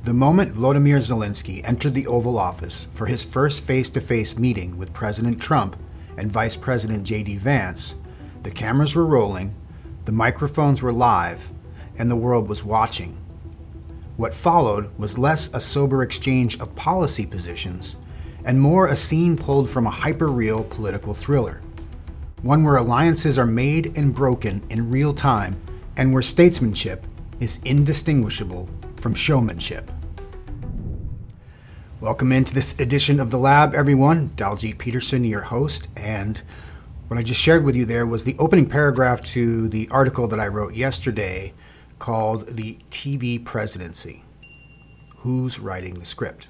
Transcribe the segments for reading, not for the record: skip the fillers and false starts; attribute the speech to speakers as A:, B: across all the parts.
A: The moment Volodymyr Zelenskyy entered the Oval Office for his first face-to-face meeting with President Trump and Vice President J.D. Vance, the cameras were rolling, the microphones were live, and the world was watching. What followed was less a sober exchange of policy positions and more a scene pulled from a hyper-real political thriller. One where alliances are made and broken in real time and where statesmanship is indistinguishable from showmanship. Welcome into this edition of The Lab, everyone. Daljit Peterson, your host, and what I just shared with you there was the opening paragraph to the article that I wrote yesterday called The TV Presidency. Who's writing the script?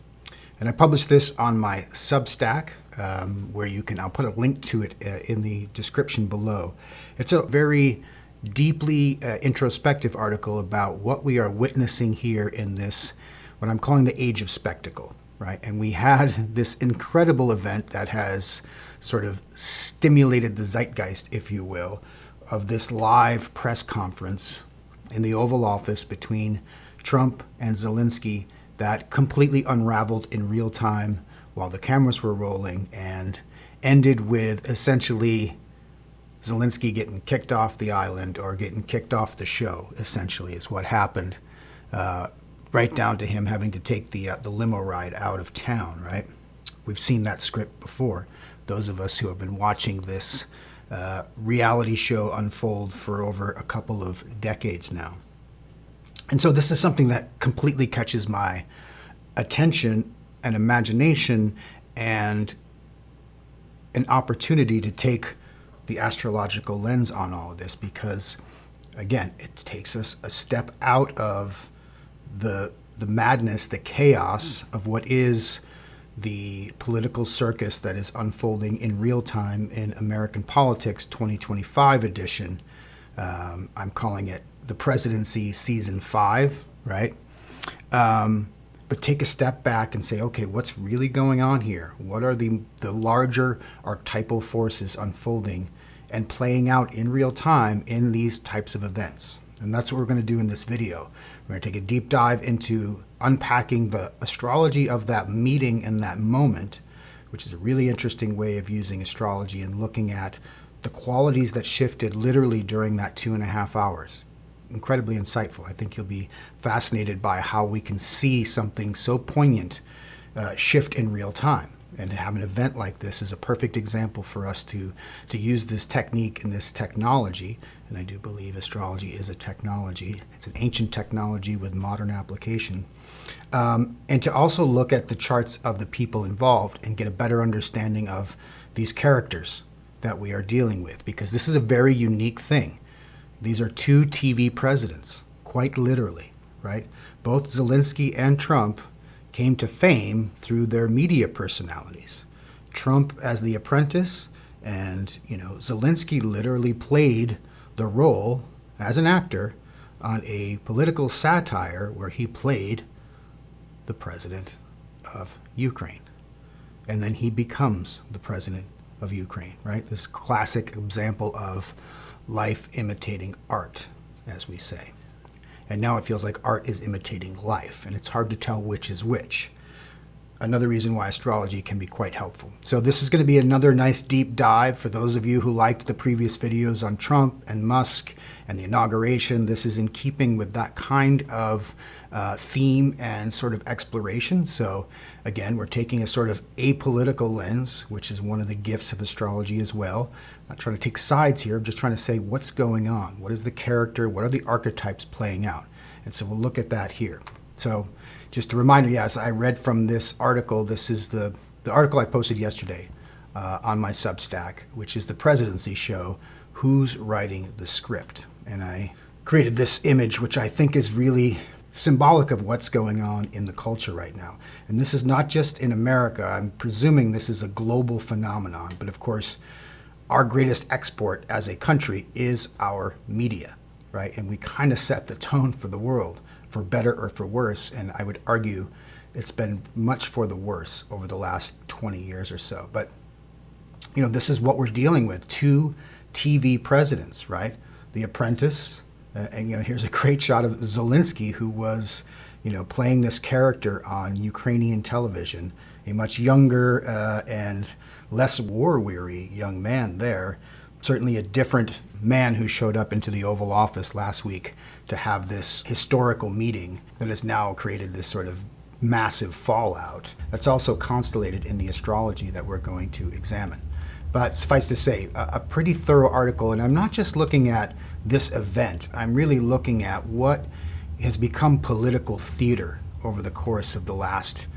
A: And I published this on my Substack, where I'll put a link to it in the description below. It's a very deeply introspective article about what we are witnessing here in this, what I'm calling the age of spectacle, right? And we had this incredible event that has sort of stimulated the zeitgeist, if you will, of this live press conference in the Oval Office between Trump and Zelenskyy that completely unraveled in real time while the cameras were rolling and ended with essentially Zelenskyy getting kicked off the island or getting kicked off the show, essentially, is what happened, right down to him having to take the limo ride out of town, right? We've seen that script before, those of us who have been watching this reality show unfold for over a couple of decades now. And so this is something that completely catches my attention and imagination and an opportunity to take the astrological lens on all of this because, again, it takes us a step out of the madness, the chaos of what is the political circus that is unfolding in real time in American Politics 2025 edition. I'm calling it the Presidency Season 5, right? But take a step back and say, okay, what's really going on here? What are the larger archetypal forces unfolding and playing out in real time in these types of events? And that's what we're going to do in this video. We're going to take a deep dive into unpacking the astrology of that meeting in that moment, which is a really interesting way of using astrology and looking at the qualities that shifted literally during that 2.5 hours. Incredibly insightful. I think you'll be fascinated by how we can see something so poignant shift in real time. And to have an event like this is a perfect example for us to use this technique and this technology. And I do believe astrology is a technology. It's an ancient technology with modern application. And to also look at the charts of the people involved and get a better understanding of these characters that we are dealing with, because this is a very unique thing. These are two TV presidents, quite literally, right? Both Zelenskyy and Trump came to fame through their media personalities. Trump as the apprentice, and Zelenskyy literally played the role as an actor on a political satire where he played the president of Ukraine. And then he becomes the president of Ukraine, right? This classic example of life imitating art, as we say. And now it feels like art is imitating life, and it's hard to tell which is which. Another reason why astrology can be quite helpful. So this is going to be another nice deep dive for those of you who liked the previous videos on Trump and Musk and the inauguration. This is in keeping with that kind of theme and sort of exploration. So again, we're taking a sort of apolitical lens, which is one of the gifts of astrology as well. I'm not trying to take sides here. I'm just trying to say what's going on. What is the character? What are the archetypes playing out? And so we'll look at that here. So just a reminder, yes, I read from this article. This is the article I posted yesterday on my Substack, which is the Presidency Show, Who's Writing the Script? And I created this image, which I think is really symbolic of what's going on in the culture right now. And this is not just in America. I'm presuming this is a global phenomenon. But of course, our greatest export as a country is our media, right? And we kind of set the tone for the world, for better or for worse. And I would argue it's been much for the worse over the last 20 years or so. But, this is what we're dealing with. Two TV presidents, right? The Apprentice, and here's a great shot of Zelenskyy, who was, playing this character on Ukrainian television, a much younger and less war-weary young man there, certainly a different man who showed up into the Oval Office last week to have this historical meeting that has now created this sort of massive fallout that's also constellated in the astrology that we're going to examine. But suffice to say, a pretty thorough article, and I'm not just looking at this event, I'm really looking at what has become political theater over the course of the last,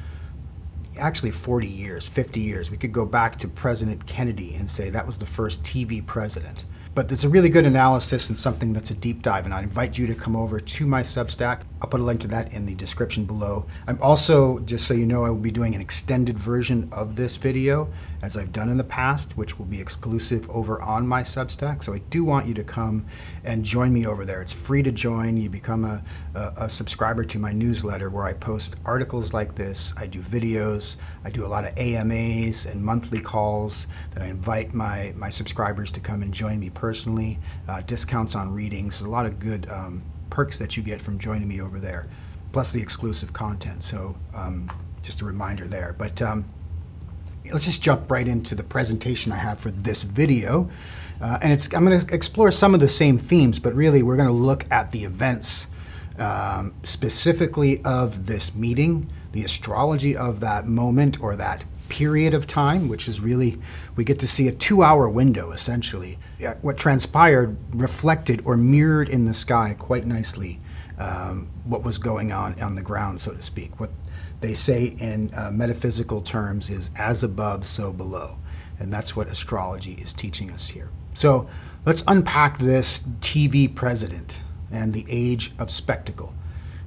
A: actually 40 years, 50 years. We could go back to President Kennedy and say that was the first TV president. But it's a really good analysis and something that's a deep dive, and I invite you to come over to my Substack. I'll put a link to that in the description below. I'm also, just so you know, I will be doing an extended version of this video, as I've done in the past, which will be exclusive over on my Substack. So I do want you to come and join me over there. It's free to join. You become a subscriber to my newsletter where I post articles like this. I do videos. I do a lot of AMAs and monthly calls that I invite my subscribers to come and join me personally, discounts on readings. There's a lot of good perks that you get from joining me over there, plus the exclusive content. So just a reminder there. But let's just jump right into the presentation I have for this video. And I'm going to explore some of the same themes, but really we're going to look at the events specifically of this meeting, the astrology of that moment or that period of time, which is really, we get to see a 2-hour window essentially. What transpired reflected or mirrored in the sky quite nicely what was going on the ground, so to speak. What they say in metaphysical terms is as above, so below. And that's what astrology is teaching us here. So let's unpack this TV president and the age of spectacle.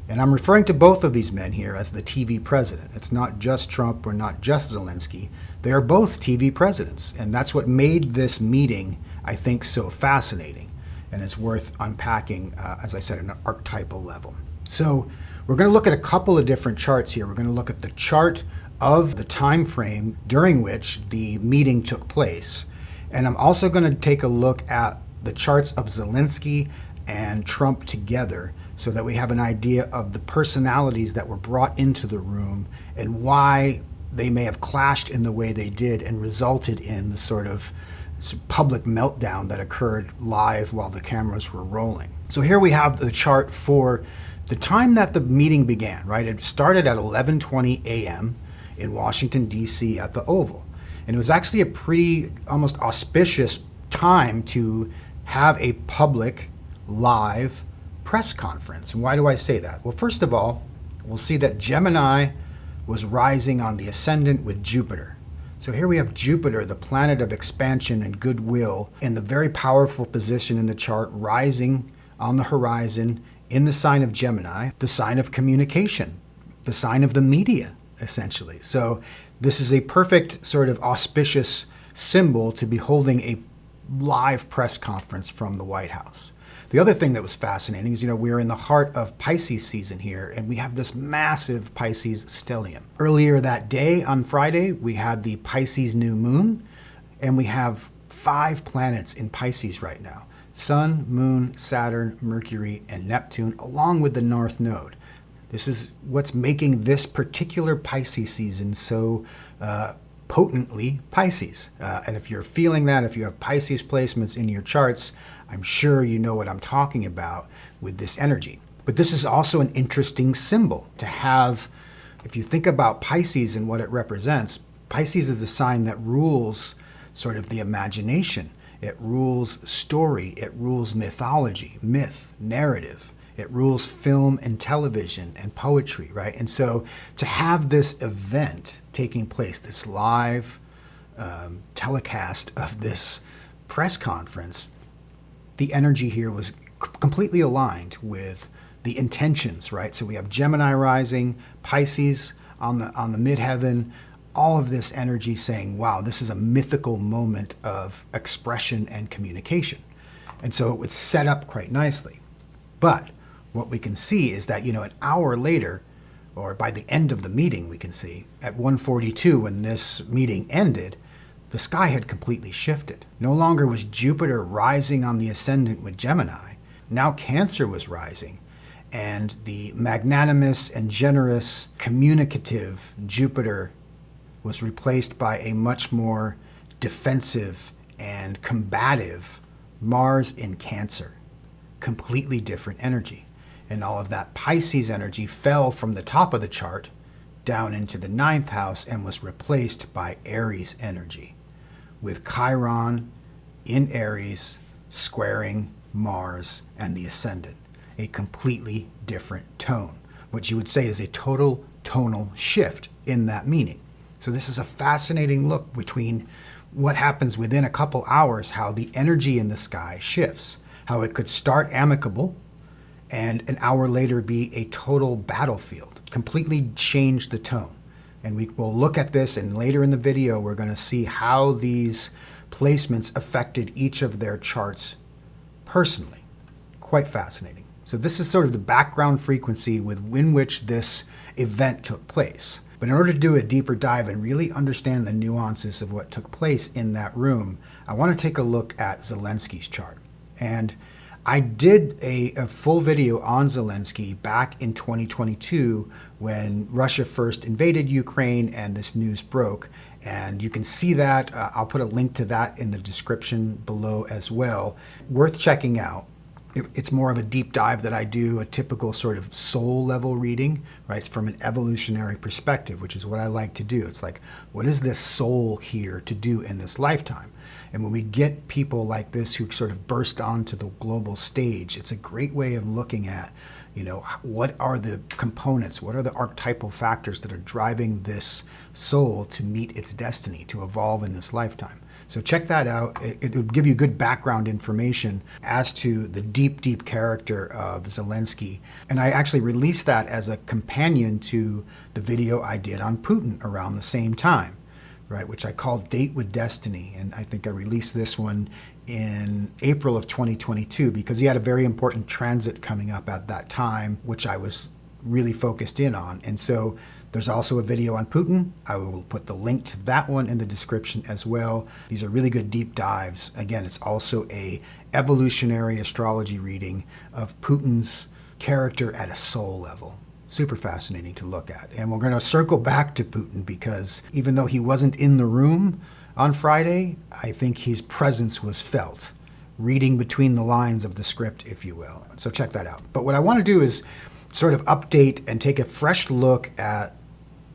A: And I'm referring to both of these men here as the TV president. It's not just Trump or not just Zelenskyy. They are both TV presidents. And that's what made this meeting, I think, so fascinating. And it's worth unpacking, as I said, at an archetypal level. So we're going to look at a couple of different charts here. We're going to look at the chart of the time frame during which the meeting took place. And I'm also going to take a look at the charts of Zelenskyy and Trump together, so that we have an idea of the personalities that were brought into the room and why they may have clashed in the way they did and resulted in the sort of public meltdown that occurred live while the cameras were rolling. So here we have the chart for the time that the meeting began, right? It started at 11:20 a.m. in Washington, D.C. at the Oval. And it was actually a pretty almost auspicious time to have a public live press conference. And why do I say that? Well, first of all, we'll see that Gemini was rising on the ascendant with Jupiter. So here we have Jupiter, the planet of expansion and goodwill, in the very powerful position in the chart, rising on the horizon in the sign of Gemini, the sign of communication, the sign of the media, essentially. So this is a perfect sort of auspicious symbol to be holding a live press conference from the White House. The other thing that was fascinating is, we're in the heart of Pisces season here, and we have this massive Pisces stellium. Earlier that day, on Friday, we had the Pisces new moon, and we have 5 planets in Pisces right now. Sun, Moon, Saturn, Mercury, and Neptune, along with the North Node. This is what's making this particular Pisces season so potently Pisces. And if you're feeling that, if you have Pisces placements in your charts, I'm sure you know what I'm talking about with this energy. But this is also an interesting symbol to have. If you think about Pisces and what it represents, Pisces is a sign that rules sort of the imagination. It rules story. It rules mythology, myth, narrative. It rules film and television and poetry, right? And so to have this event taking place, this live telecast of this press conference, the energy here was completely aligned with the intentions, right? So we have Gemini rising, Pisces on the midheaven, all of this energy saying, wow, this is a mythical moment of expression and communication. And so it would set up quite nicely. But what we can see is that, an hour later, or by the end of the meeting, we can see at 1:42 when this meeting ended, the sky had completely shifted. No longer was Jupiter rising on the ascendant with Gemini. Now Cancer was rising. And the magnanimous and generous, communicative Jupiter was replaced by a much more defensive and combative Mars in Cancer. Completely different energy. And all of that Pisces energy fell from the top of the chart down into the 9th house and was replaced by Aries energy, with Chiron in Aries squaring Mars and the ascendant. A completely different tone, which you would say is a total tonal shift in that meaning. So this is a fascinating look between what happens within a couple hours, how the energy in the sky shifts, how it could start amicable and an hour later be a total battlefield, completely change the tone. And we will look at this, and later in the video we're going to see how these placements affected each of their charts personally. Quite fascinating. So this is sort of the background frequency in which this event took place. But in order to do a deeper dive and really understand the nuances of what took place in that room, I want to take a look at Zelensky's chart. And I did a full video on Zelenskyy back in 2022 when Russia first invaded Ukraine and this news broke. And you can see that. I'll put a link to that in the description below as well. Worth checking out. It's more of a deep dive that I do, a typical sort of soul level reading, right? It's from an evolutionary perspective, which is what I like to do. It's like, what is this soul here to do in this lifetime? And when we get people like this who sort of burst onto the global stage, it's a great way of looking at, what are the components, what are the archetypal factors that are driving this soul to meet its destiny, to evolve in this lifetime. So check that out. It will give you good background information as to the deep, deep character of Zelenskyy. And I actually released that as a companion to the video I did on Putin around the same time, right, which I called Date with Destiny. And I think I released this one in April of 2022 because he had a very important transit coming up at that time, which I was really focused in on. And so there's also a video on Putin. I will put the link to that one in the description as well. These are really good deep dives. Again, it's also a evolutionary astrology reading of Putin's character at a soul level. Super fascinating to look at. And we're going to circle back to Putin because even though he wasn't in the room on Friday, I think his presence was felt, reading between the lines of the script, if you will. So check that out. But what I want to do is sort of update and take a fresh look at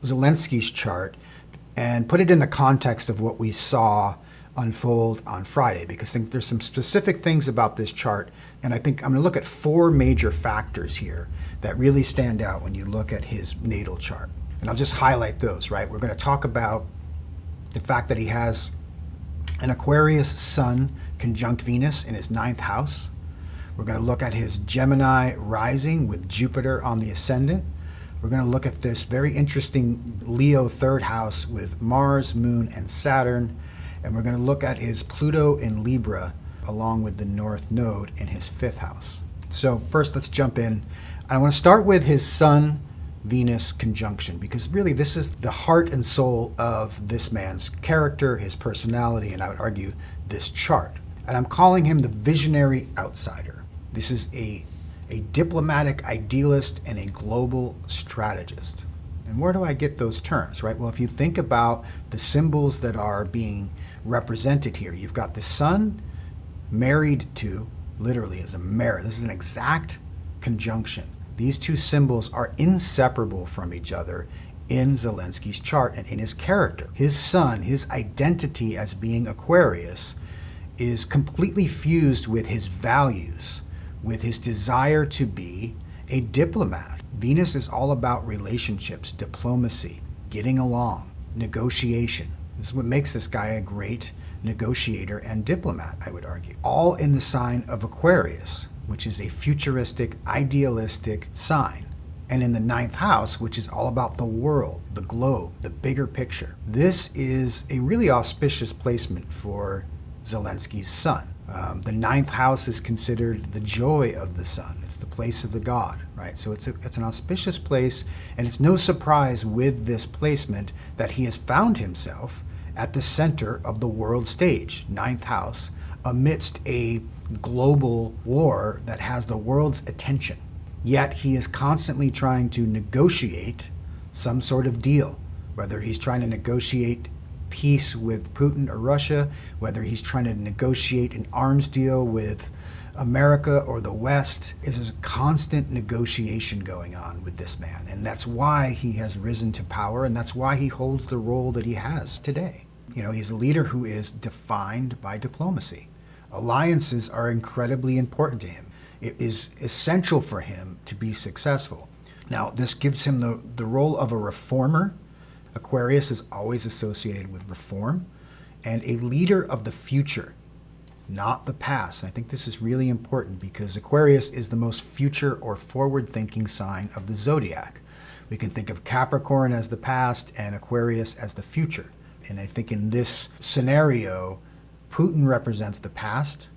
A: Zelenskyy's chart and put it in the context of what we saw unfold on Friday, because I think there's some specific things about this chart, and I think I'm going to look at 4 major factors here that really stand out when you look at his natal chart. And I'll just highlight those, right? We're going to talk about the fact that he has an Aquarius Sun conjunct Venus in his 9th house. We're going to look at his Gemini rising with Jupiter on the ascendant. We're going to look at this very interesting Leo 3rd house with Mars, Moon, and Saturn. And we're going to look at his Pluto in Libra along with the North Node in his 5th house. So first, let's jump in. I want to start with his Sun-Venus conjunction, because really this is the heart and soul of this man's character, his personality, and I would argue this chart. And I'm calling him the visionary outsider. This is a diplomatic idealist and a global strategist. And where do I get those terms, right? Well, if you think about the symbols that are being represented here, you've got the sun married to, literally as a marriage. This is an exact conjunction. These two symbols are inseparable from each other in Zelenskyy's chart and in his character. His sun, his identity as being Aquarius, is completely fused with his values, with his desire to be a diplomat. Venus is all about relationships, diplomacy, getting along, negotiation. This is what makes this guy a great negotiator and diplomat, I would argue. All in the sign of Aquarius, which is a futuristic, idealistic sign. And in the 9th house, which is all about the world, the globe, the bigger picture. This is a really auspicious placement for Zelenskyy's sun. The 9th house is considered the joy of the sun. It's the place of the god, right? So it's an auspicious place, and it's no surprise with this placement that he has found himself at the center of the world stage, 9th house, amidst a global war that has the world's attention. Yet he is constantly trying to negotiate some sort of deal, whether he's trying to negotiate peace with Putin or Russia, whether he's trying to negotiate an arms deal with America or the West. There's a constant negotiation going on with this man, and that's why he has risen to power, and that's why he holds the role that he has today. He's a leader who is defined by diplomacy. Alliances are incredibly important to him. It is essential for him to be successful. Now, this gives him the role of a reformer. Aquarius is always associated with reform, and a leader of the future, not the past. And I think this is really important because Aquarius is the most future or forward-thinking sign of the zodiac. We can think of Capricorn as the past and Aquarius as the future. And I think in this scenario, Putin represents the past,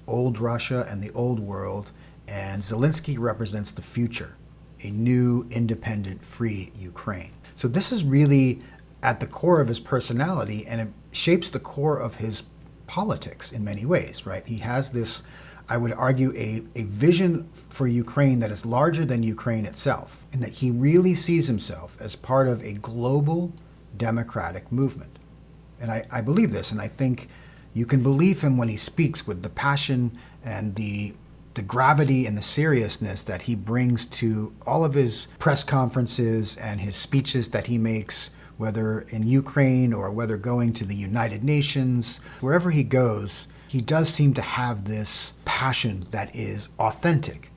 A: old Russia and the old world, and Zelenskyy represents the future, a new, independent, free Ukraine. So this is really at the core of his personality, and it shapes the core of his politics in many ways, right? He has this, I would argue, a vision for Ukraine that is larger than Ukraine itself, and that he really sees himself as part of a global democratic movement. And I believe this, and I think you can believe him when he speaks with the passion and the gravity and the seriousness that he brings to all of his press conferences and his speeches that he makes, whether in Ukraine or whether going to the United Nations. Wherever he goes, he does seem to have this passion that is authentic,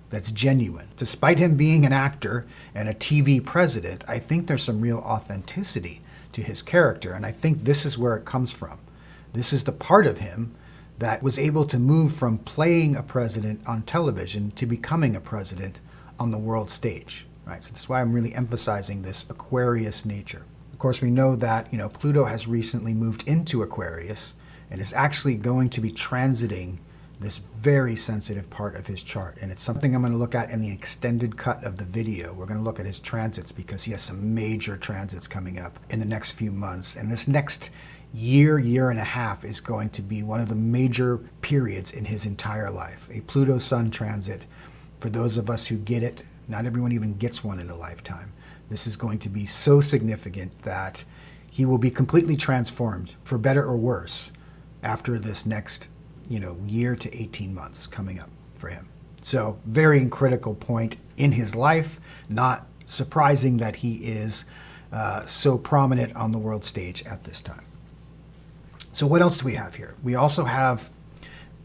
A: that's genuine. Despite him being an actor and a TV president, I think there's some real authenticity to his character, and I think this is where it comes from. This is the part of him that was able to move from playing a president on television to becoming a president on the world stage, right? So that's why I'm really emphasizing this Aquarius nature. Of course, we know that, Pluto has recently moved into Aquarius and is actually going to be transiting this very sensitive part of his chart. And it's something I'm going to look at in the extended cut of the video. We're going to look at his transits because he has some major transits coming up in the next few months. And this next year and a half is going to be one of the major periods in his entire life. A Pluto-Sun transit, for those of us who get it, not everyone even gets one in a lifetime. This is going to be so significant that he will be completely transformed, for better or worse, after this next, year to 18 months coming up for him. So very critical point in his life, not surprising that he is so prominent on the world stage at this time. So what else do we have here? We also have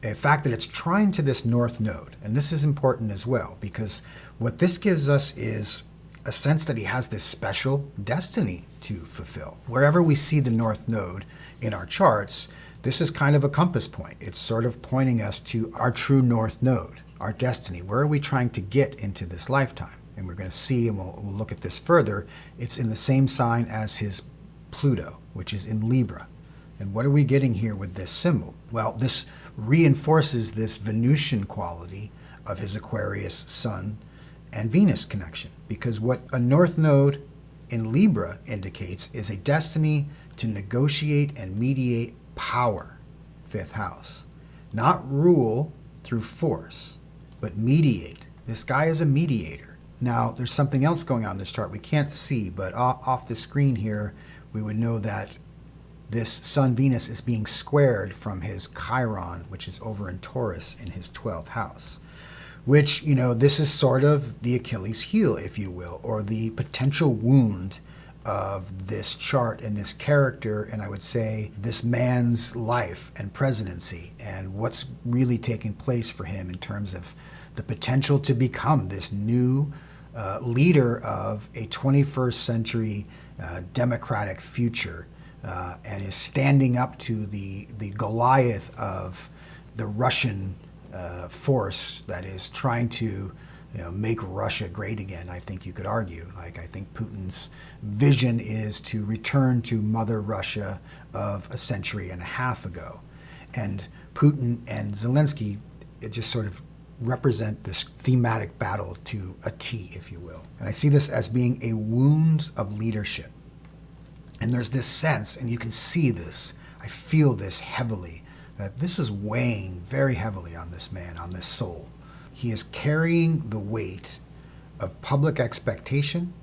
A: a fact that it's trine to this north node. And this is important as well, because what this gives us is a sense that he has this special destiny to fulfill. Wherever we see the north node in our charts, this is kind of a compass point. It's sort of pointing us to our true north node, our destiny. Where are we trying to get into this lifetime? And we're going to see, and we'll look at this further, it's in the same sign as his Pluto, which is in Libra. And what are we getting here with this symbol? Well, this reinforces this Venusian quality of his Aquarius Sun and Venus connection, because what a north node in Libra indicates is a destiny to negotiate and mediate power, fifth house. Not rule through force, but mediate. This guy is a mediator. Now, there's something else going on in this chart we can't see, but off the screen here, we would know that this Sun-Venus is being squared from his Chiron, which is over in Taurus in his 12th house, which, this is sort of the Achilles heel, if you will, or the potential wound of this chart and this character, and I would say this man's life and presidency, and what's really taking place for him in terms of the potential to become this new leader of a 21st century democratic future. And is standing up to the Goliath of the Russian force that is trying to make Russia great again, I think you could argue. I think Putin's vision is to return to Mother Russia of a century and a half ago. And Putin and Zelenskyy just sort of represent this thematic battle to a T, if you will. And I see this as being a wound of leadership. And there's this sense, and you can see this, I feel this heavily, that this is weighing very heavily on this man, on this soul. he is carrying the weight of public expectation,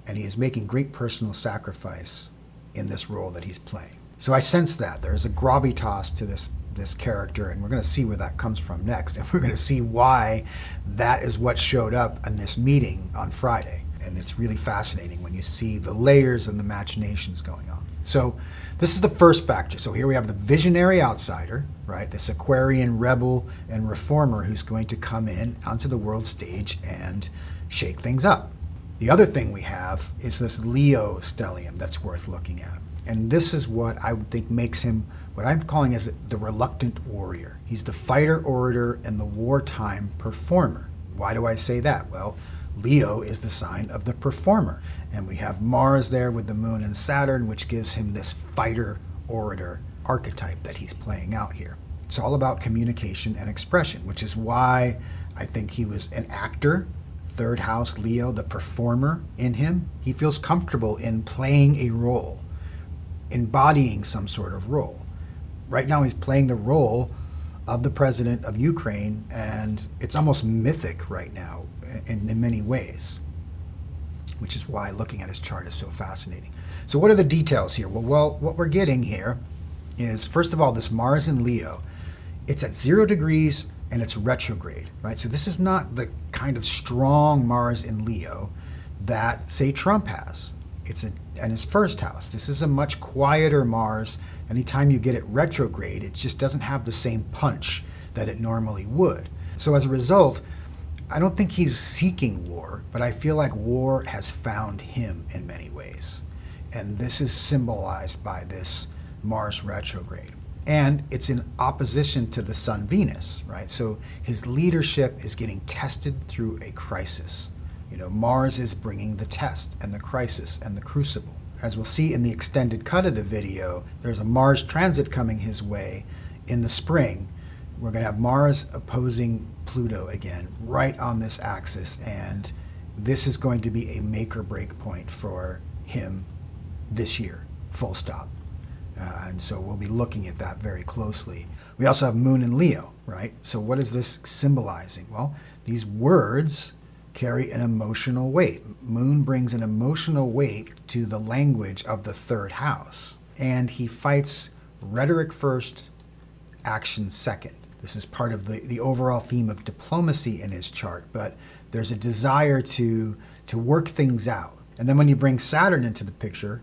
A: and he is making great personal sacrifice in this role that he's playing. So I sense that there's a gravitas to this character, and we're going to see where that comes from next, and we're going to see why that is what showed up in this meeting on Friday. And it's really fascinating when you see the layers and the machinations going on. So this is the first factor. So here we have the visionary outsider, right? This Aquarian rebel and reformer who's going to come in onto the world stage and shake things up. The other thing we have is this Leo stellium that's worth looking at. And this is what I would think makes him what I'm calling as the reluctant warrior. He's the fighter, orator, and the wartime performer. Why do I say that? Well, Leo is the sign of the performer. And we have Mars there with the moon and Saturn, which gives him this fighter, orator archetype that he's playing out here. It's all about communication and expression, which is why I think he was an actor. Third house Leo, the performer in him. He feels comfortable in playing a role, embodying some sort of role. Right now he's playing the role of the president of Ukraine, and it's almost mythic right now in many ways, which is why looking at his chart is so fascinating. So what are the details here? Well, what we're getting here is, first of all, this Mars in Leo, it's at 0 degrees and it's retrograde, right? So this is not the kind of strong Mars in Leo that, say, Trump has. It's in his first house. This is a much quieter Mars. Anytime you get it retrograde, it just doesn't have the same punch that it normally would. So as a result, I don't think he's seeking war, but I feel like war has found him in many ways. And this is symbolized by this Mars retrograde. And it's in opposition to the Sun Venus, right? So his leadership is getting tested through a crisis. You know, Mars is bringing the test and the crisis and the crucible. As we'll see in the extended cut of the video, there's a Mars transit coming his way in the spring. We're going to have Mars opposing Pluto again, right on this axis, and this is going to be a make or break point for him this year, full stop. And so we'll be looking at that very closely. We also have Moon in Leo, right? So what is this symbolizing? Well, these words carry an emotional weight. Moon brings an emotional weight to the language of the third house. And he fights rhetoric first, action second. This is part of the overall theme of diplomacy in his chart, but there's a desire to work things out. And then when you bring Saturn into the picture,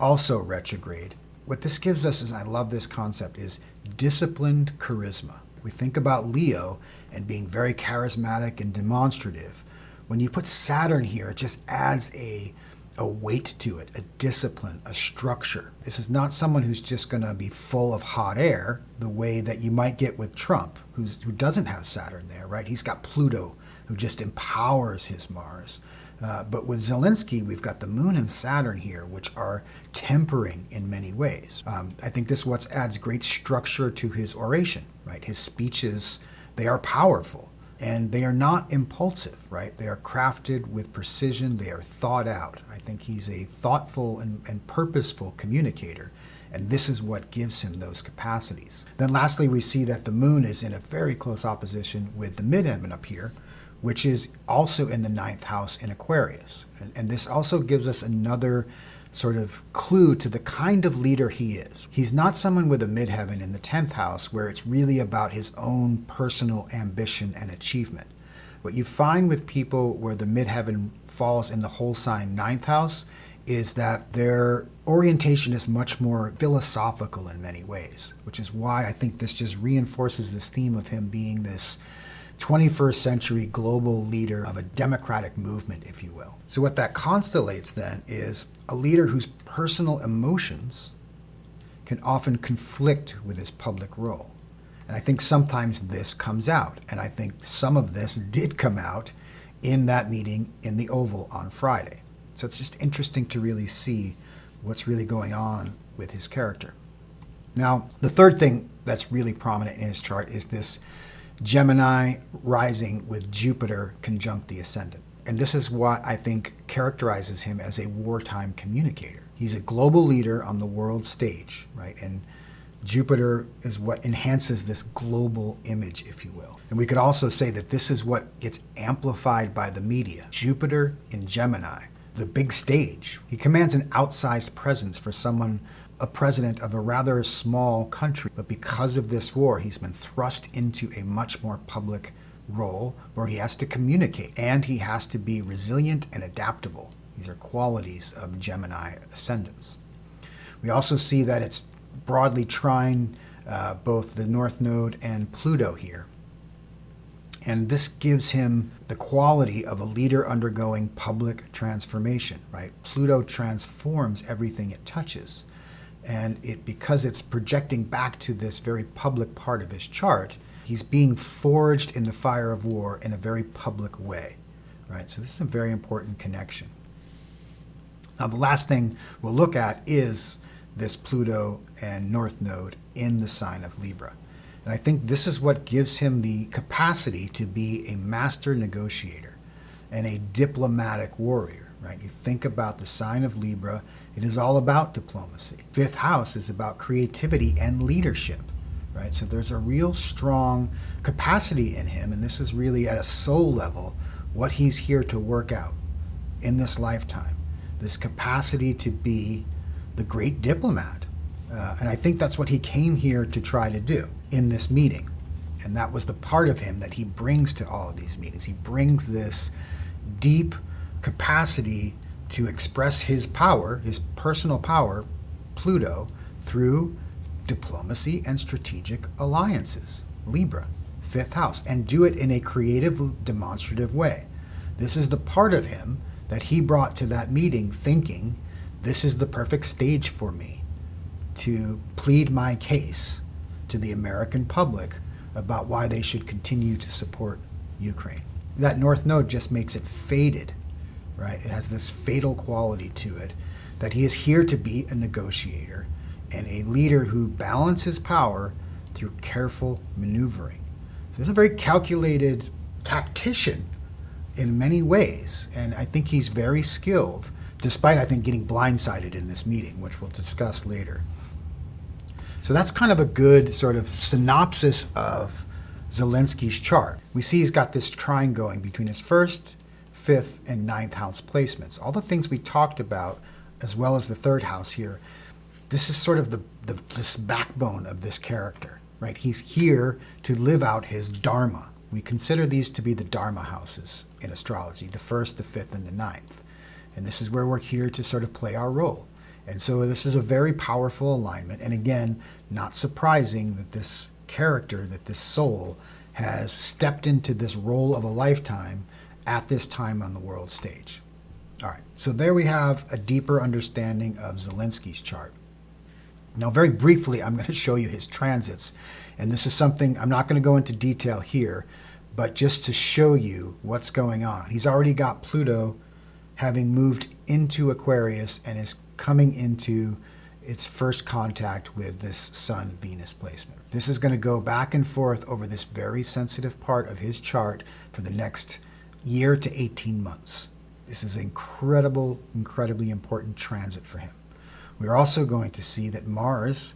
A: also retrograde, what this gives us, is, I love this concept, is disciplined charisma. We think about Leo and being very charismatic and demonstrative. When you put Saturn here, it just adds a weight to it, a discipline, a structure. This is not someone who's just going to be full of hot air the way that you might get with Trump, who doesn't have Saturn there, right? He's got Pluto, who just empowers his Mars. But with Zelenskyy, we've got the Moon and Saturn here, which are tempering in many ways. I think this what adds great structure to his oration, right? His speeches, they are powerful. And they are not impulsive, right? They are crafted with precision. They are thought out. I think he's a thoughtful and purposeful communicator. And this is what gives him those capacities. Then lastly, we see that the moon is in a very close opposition with the midheaven up here, which is also in the 9th house in Aquarius. And this also gives us another sort of clue to the kind of leader he is. He's not someone with a midheaven in the 10th house where it's really about his own personal ambition and achievement. What you find with people where the midheaven falls in the whole sign 9th house is that their orientation is much more philosophical in many ways, which is why I think this just reinforces this theme of him being this 21st century global leader of a democratic movement, if you will. So what that constellates then is a leader whose personal emotions can often conflict with his public role. And I think sometimes this comes out. And I think some of this did come out in that meeting in the Oval on Friday. So it's just interesting to really see what's really going on with his character. Now, the third thing that's really prominent in his chart is this Gemini rising with Jupiter conjunct the ascendant. And this is what I think characterizes him as a wartime communicator. He's a global leader on the world stage, right? And Jupiter is what enhances this global image, if you will. And we could also say that this is what gets amplified by the media. Jupiter in Gemini, the big stage. He commands an outsized presence for someone, a president of a rather small country. But because of this war, he's been thrust into a much more public role where he has to communicate and he has to be resilient and adaptable. These are qualities of Gemini ascendants. We also see that it's broadly trine both the North Node and Pluto here. And this gives him the quality of a leader undergoing public transformation, right? Pluto transforms everything it touches. And because it's projecting back to this very public part of his chart, he's being forged in the fire of war in a very public way, right? So this is a very important connection. Now, the last thing we'll look at is this Pluto and North Node in the sign of Libra. And I think this is what gives him the capacity to be a master negotiator and a diplomatic warrior, right? You think about the sign of Libra, it is all about diplomacy. Fifth house is about creativity and leadership, right? So there's a real strong capacity in him, and this is really at a soul level what he's here to work out in this lifetime. This capacity to be the great diplomat. And I think that's what he came here to try to do in this meeting. And that was the part of him that he brings to all of these meetings. He brings this deep capacity to express his power, his personal power, Pluto, through diplomacy and strategic alliances. Libra, fifth house, and do it in a creative, demonstrative way. This is the part of him that he brought to that meeting thinking, this is the perfect stage for me to plead my case to the American public about why they should continue to support Ukraine. That North Node just makes it fated, right? It has this fatal quality to it that he is here to be a negotiator and a leader who balances power through careful maneuvering. So he's a very calculated tactician in many ways, and I think he's very skilled, despite, I think, getting blindsided in this meeting, which we'll discuss later. So that's kind of a good sort of synopsis of Zelensky's chart. We see he's got this trine going between his first, fifth, and ninth house placements. All the things we talked about, as well as the third house here, this is sort of this backbone of this character, right? He's here to live out his dharma. We consider these to be the dharma houses in astrology, the first, the fifth, and the ninth. And this is where we're here to sort of play our role. And so this is a very powerful alignment. And again, not surprising that this character, that this soul has stepped into this role of a lifetime at this time on the world stage. All right, so there we have a deeper understanding of Zelensky's chart. Now, very briefly, I'm going to show you his transits. And this is something I'm not going to go into detail here, but just to show you what's going on. He's already got Pluto having moved into Aquarius and is coming into its first contact with this Sun-Venus placement. This is going to go back and forth over this very sensitive part of his chart for the next year to 18 months. This is an incredibly important transit for him. We're also going to see that Mars,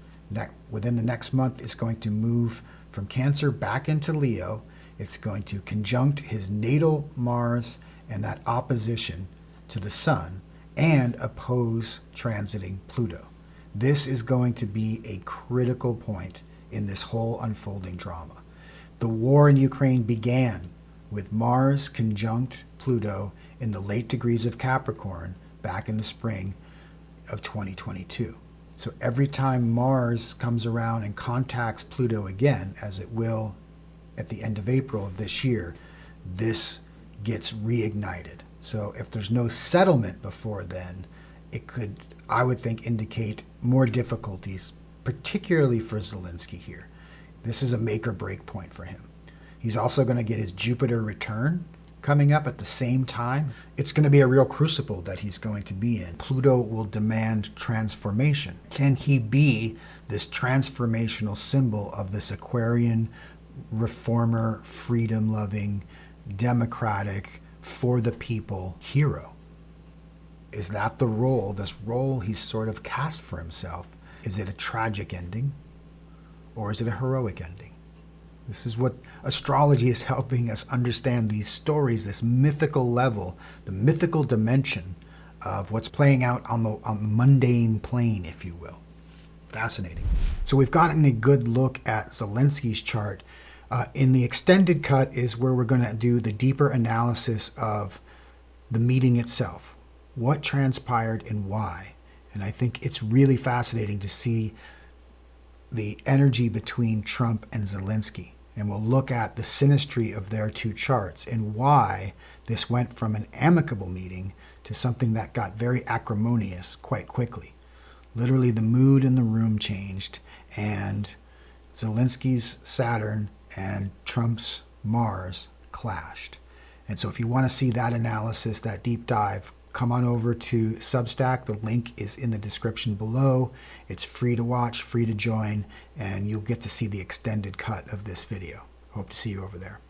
A: within the next month, is going to move from Cancer back into Leo. It's going to conjunct his natal Mars and that opposition to the Sun and oppose transiting Pluto. This is going to be a critical point in this whole unfolding drama. The war in Ukraine began with Mars conjunct Pluto in the late degrees of Capricorn back in the spring of 2022. So every time Mars comes around and contacts Pluto again, as it will at the end of April of this year, this gets reignited. So if there's no settlement before then, it could, I would think, indicate more difficulties, particularly for Zelenskyy here. This is a make or break point for him. He's also going to get his Jupiter return coming up at the same time. It's going to be a real crucible that he's going to be in. Pluto will demand transformation. Can he be this transformational symbol of this Aquarian, reformer, freedom-loving, democratic, for the people hero? Is that the role, this role he's sort of cast for himself? Is it a tragic ending? or is it a heroic ending? This is what astrology is helping us understand, these stories, this mythical level, the mythical dimension of what's playing out on the mundane plane, if you will. Fascinating. So we've gotten a good look at Zelensky's chart. In the extended cut is where we're going to do the deeper analysis of the meeting itself, what transpired and why. And I think it's really fascinating to see the energy between Trump and Zelenskyy. And we'll look at the synastry of their two charts and why this went from an amicable meeting to something that got very acrimonious quite quickly. Literally, the mood in the room changed, and Zelenskyy's Saturn and Trump's Mars clashed. And so if you want to see that analysis, that deep dive, come on over to Substack. The link is in the description below. It's free to watch, free to join, and you'll get to see the extended cut of this video. Hope to see you over there.